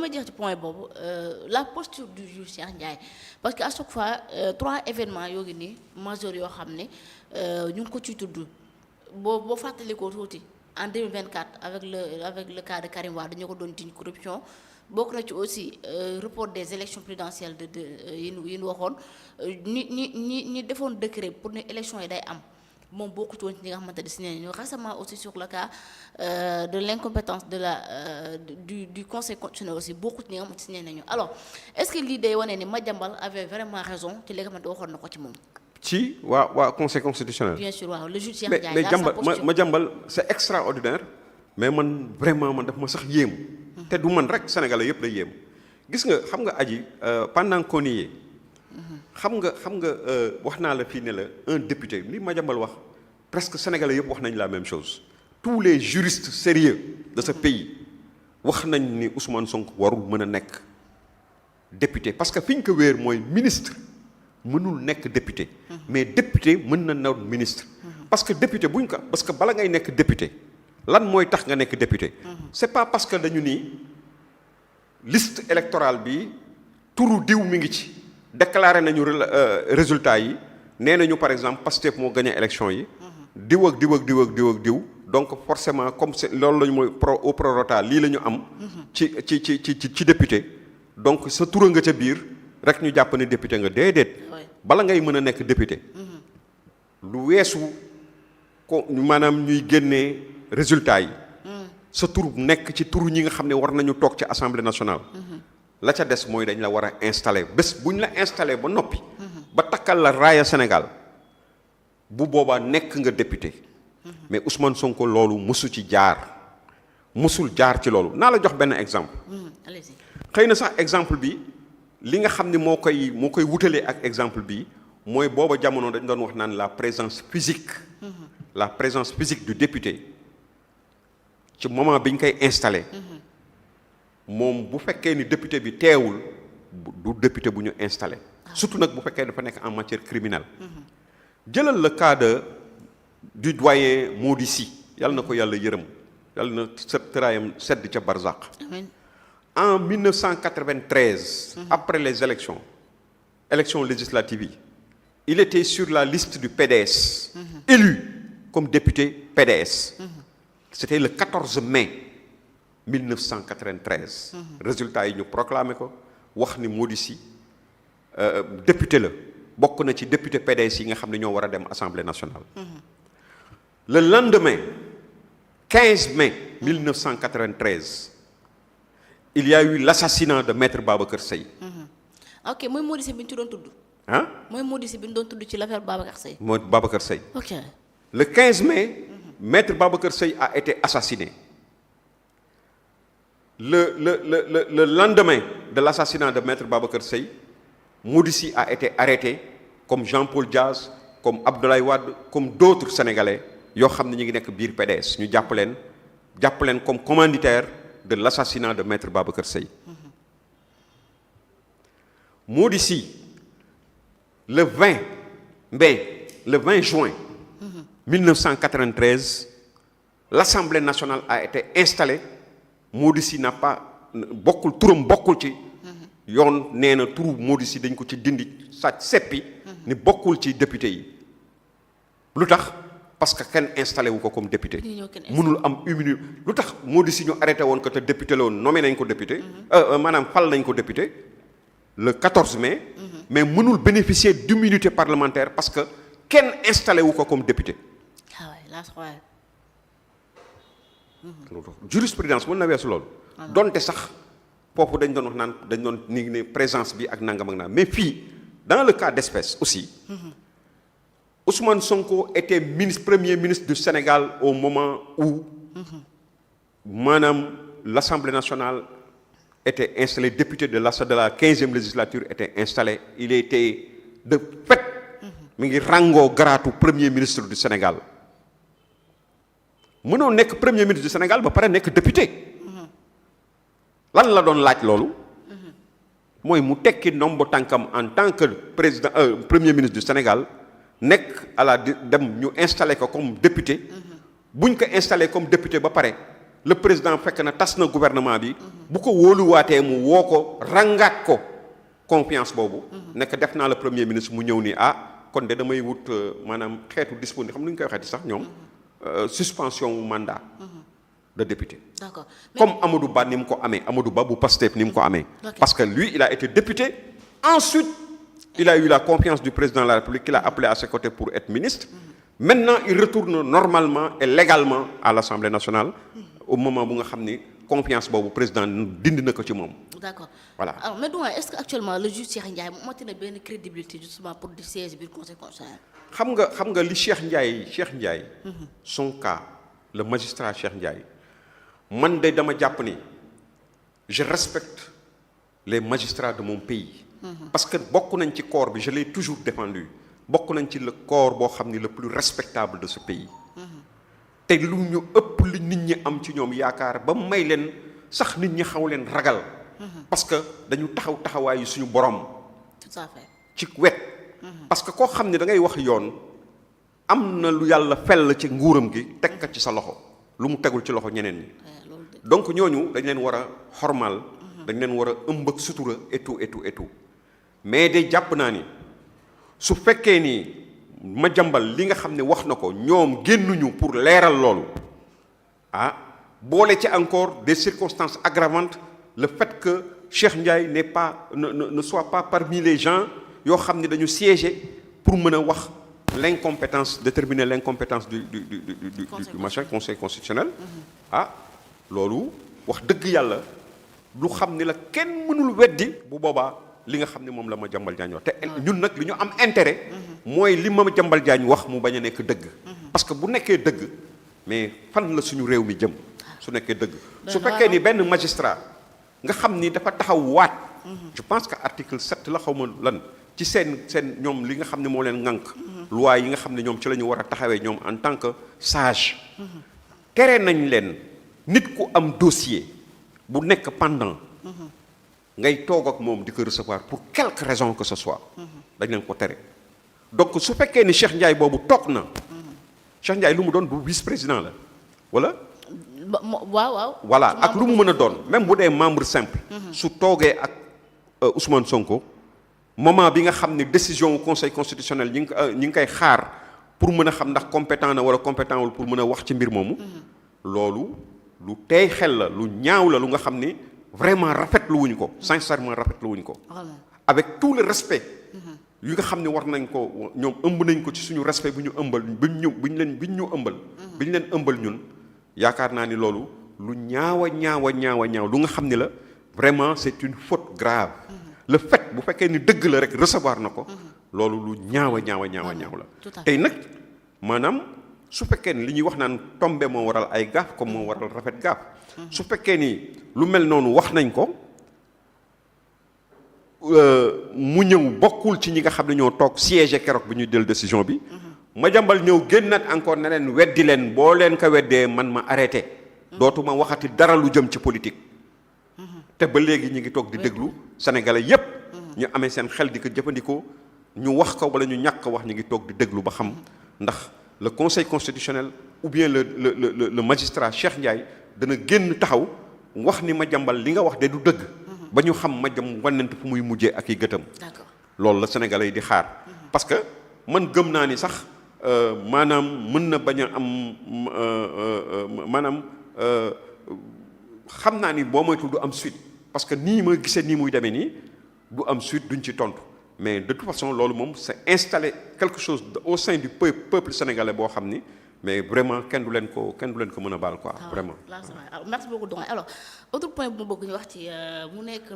may jeex ci point boobu la posture du juge Cheikh Ndiaye parce que à chaque fois 3 événements yoo ngi nii majeurs yoo xam ne ñu ngi ko ciy tudd boo fàttalikoo tuuti en 2024 avec le cas de Karim Wade dañu ko doon tiñ corruption bokk na ci aussi report des élections présidentielles de yi ñu waxoon ñi defoon décret pour ne élections yi day am moom bokkut woon ci ñi nga xamante ne signé nañu récemment aussi sur le cas de l'incompétence de la du conseil constitutionnel aussi bokkut ci ñi nga xamante signé nañu alors est-ce que lii day wane ni Madiambal avait vraiment raison ci li nga xamante waxoon na ko ci moom. ci waa conseil constitutionnel. bien sûr waaw le juge Cheikh Ndiaye. mais Madiambal c'est extraordinaire. mais man vraiment man daf ma sax yéem. te du man rek Sénégalais yëpp la yéem. gis nga xam nga aji pendant qu'on y est xam nga wax naa la fii ne la un député li Madiambal wax presque Sénégalais yëpp wax nañ la même chose. tous les juristes sérieux de ce pays wax nañ ni Ousmane Sonko warul mën a nekk député parce que fi ñu ko wéer mooy ministre mënul nekk député. mais député mën na naw ministre. parce que député buñ ko parce que bala ngay nekk député lan mooy tax nga nekk député. c'est pas parce que dañu ni liste électorale bi turu diw mi ngi ci. déclaré nañu résultat yi nee nañu par exemple Pastef moo gagné élection yi. diw ak diw donc forcément comme c'est loolu lañu mooy au prorata lii la ñu am. ci député. donc sa tura nga ca biir rek ñu jàpp ne député nga déedéet. bala ngay mën a nekk député. lu weesu ko maanaam ñuy génnee résultat yi. sa tur nekk ci turu ñi nga xam ne war nañu toog ci assemblée nationale. la ca des mooy dañ la war a installer bés bu ñu la installer ba noppi. ba takkal la raaya Sénégal bu boobaa nekk nga député. mais Ousmane Sonko loolu musul jaar ci loolu naa la jox benn exemple. xëy na sax exemple bi li nga xam ne moo koy wutalee ak exemple bi mooy booba jamono dañ doon wax naan la présence physique. la présence physique du député ci moment bi ñu koy installer. moom bu fekkee ni député bi teewul du député bu ñu installé surtout nag bu fekkee dafa nekk en matière criminelle jëlal le cas du doyen Mody Sy yàlla na ko yàlla yërëm yàlla na tëraayam sedd ca barzaq en 1993 après les élections législatives yi il était sur la liste du PDS élu comme député PDS c'était le 14 mai 1993. résultat yi ñu proclamé ko wax ni Mody Sy député la bokk na ci député PDS yi nga xam ne ñoo war a dem assemblée nationale. le lendemain 15 mai 1993 il y a eu l'assassinat de maître Babacar Seye. ok mooy Mody Sy bi ñu ci doon tudd. mooy Mody Sy bi ñu doon tudd ci l'affaire Babacar Seye. mooy Babacar Seye. ok le 15 mai. maître Babacar Seye a été assassiné. Le lendemain de l'assassinat de maître Babacar Seye, Mody Sy a été arrêté comme Jean-Paul Diaz, comme Abdoulaye Wade, comme d'autres Sénégalais yoo xam ne ñu ngi nekk biir PDS ñu jàpp leen comme commanditaire de l'assassinat de maître Babacar Seye. Mody Sy le 20 juin 1993 l'Assemblée nationale a été installée. Mody Sy n'a pas turam bokkul ci yoon nee na turu Mody Sy dañ ko ci dindi seppi ni bokkul ci député yi lu tax parce que kenn installé wu ko comme député mënul am immunité lu tax Mody Sy ñu arrêté woon ko te député la woon nommé nañ ko député maanaam fal nañ ko député le 14 mai mais mënul bénéficier d'immunité parlementaire parce que kenn installé wu ko comme député jurisprudence mën na weesu loolu donte sax foofu dañ doon wax naan dañ doon ni ne présence bi ak nangam ak naan mais fii dans le cas d'espèce aussi Ousmane Sonko était premier ministre du Sénégal au moment où maanaam l'Assemblée nationale était installée député de la 15e législature était installé il était de fait mi ngi rangoo garaatu premier ministre du Sénégal mënoo nekk premier ministre du Sénégal ba pare nekk député lan la doon laaj loolu mooy mu tekki nombo tànkam en tant que président premier ministre du Sénégal nekk dem ñu installé ko comme député buñ ko installé comme député ba pare le président fekk na tas na gouvernement bi bu ko wóoluwaatee mu woo ko rangaat ko confiance boobu nekk def naa le premier ministre mu ñëw ni kon de damay wut maanaam xeetu disponible xam nu ñu koy waxeeti sax ñoom suspension wu mandat de député. D'accord. Comme Amadou Ba ni mu ko amee Amadou Ba bu Pastef ni mu ko amee. Parce que lui il a été député ensuite il a eu la confiance du président de la République qui l'a appelé à ses côtés pour être ministre. Maintenant il retourne normalement et légalement à l'Assemblée nationale au moment bu nga xam ni confiance boobu président dindi na ko ci moom. D'accord. Voilà. Alors mais doyen est-ce que actuellement le juge Cheikh Ndiaye amati na benn crédibilité justement pour di siège biir conseil constitutionnel. xam nga li Cheikh Ndiaye. Son cas le magistrat Cheikh Ndiaye. Man de dama jàpp ni je respecte les magistrats de mon pays. Parce que bokk nañ ci corps bi je l'ai toujours défendu bokk nañ ci le corps boo xam ni le plus respectable de ce pays. te lu ñu ëpp li nit ñi am ci ñoom yaakaar ba may leen sax nit ñi xaw leen ragal. parce que dañu taxawaayu suñu borom. Tout à fait. ci wet. parce que koo xam ne da ngay wax yoon am na lu yàlla fell ci nguuram gi teg ka ci sa loxo lu mu tegul ci loxo ñeneen ñi. donc ñooñu dañ leen war a xormal. dañ leen war a ëmb ak sutura et tout et tout et tout mais de jàpp naa ni su fekkee ni Madiambal li nga xam ne wax na ko ñoom génnuñu pour leeral loolu boole ci encore des circonstances aggravantes le fait que Cheikh Ndiaye ne soit pas parmi les gens yoo xam ne dañu siéger pour mën a wax l'incompétence déterminer l'incompétence du machin conseil constitutionnel. loolu wax dëgg yàlla lu xam ni la kenn mënul weddi bu boobaa li nga xam ne moom la Madiambal Diagne wax te ñun nag li ñu am intérêt mooy li Madiambal Diagne wax mu bañ a nekk dëgg parce que bu nekkee dëgg mais fan la suñu réew mi jëm su nekkee dëgg su fekkee ni benn magistrat nga xam ni dafa taxaw waat je pense que article 7 la xaw ma lan ci seen ñoom li nga xam ne moo leen ŋànk loi yi nga xam ne ñoom ci la ñu war a taxawee ñoom en tant que sage tere nañ leen nit ku am dossier bu nekk pendant ngay toog ak moom di ko recevoir pour quelque raison que ce soit dañ leen ko tere donc su fekkee ni Cheikh Ndiaye boobu toog na Cheikh Ndiaye lu mu doon bu vice-président la wala waaw voilà ak lu mu mën a doon même bu dee membre simple su toogee ak Ousmane Sonko moment bi nga xam ne décision au conseil constitutionnel ñi ngi koy xaar pour mën a xam ndax compétent na wala compétent wul pour mën a wax ci mbir moomu loolu lu tey xel la lu ñaaw la lu nga xam ni vraiment rafetlu wuñ ko sincèrement rafetlu wuñ ko avec tout le respect yu nga xam ne war nañ ko ñoom ëmb nañ ko ci suñu respect bu ñu ëmbal biñ ñu leen ëmbal ñun yaakaar naa ni loolu lu ñaaw lu nga xam ni la vraiment c'est une faute grave le fait bu fekkee ni dëgg la rek recevoir na ko loolu lu ñaaw la tey nag maanaam su fekkee ni li ñuy wax naan tombe moo waral ay gaaf comme moo waral rafet gaaf su fekkee ni lu mel noonu wax nañ ko mu ñëw bokkul ci ñi nga xam ne ñoo toog siège keroog bi ñuy jël décision bi Madiambal ñëw génnaat encore ne leen weddi leen boo leen ko weddee man ma arrêté dootuma waxati dara lu jëm ci politique te ba léegi ñi ngi toog di déglu sénégalais yépp ñu amee seen xel di ko jëfandikoo ñu wax ko wala ñu ñàkk wax ñu ngi toog di déglu ba xam ndax le conseil constitutionnel ou bien le magistrat Cheikh Ndiaye dana génn taxaw wax ni Madiambal li nga wax de du dëgg ba ñu xam Madiambal wànnent fu muy mujjee ak i gëtam loolu la sénégalais yi di xaar parce que man gëm naa ni sax maanaam mën na bañ a am maanaam xam naa ni boo moytul du am suite parce que nii ma gisee nii muy demee nii du am suite duñ ci tontu mais de toute façon loolu moom c'est installé quelque chose au sein du peuple sénégalais boo xam ni mais vraiment kenn du leen ko mën a baal quoi vraiment. merci beaucoup donc alors autre point bu ma bëgg ñu wax ci mu nekk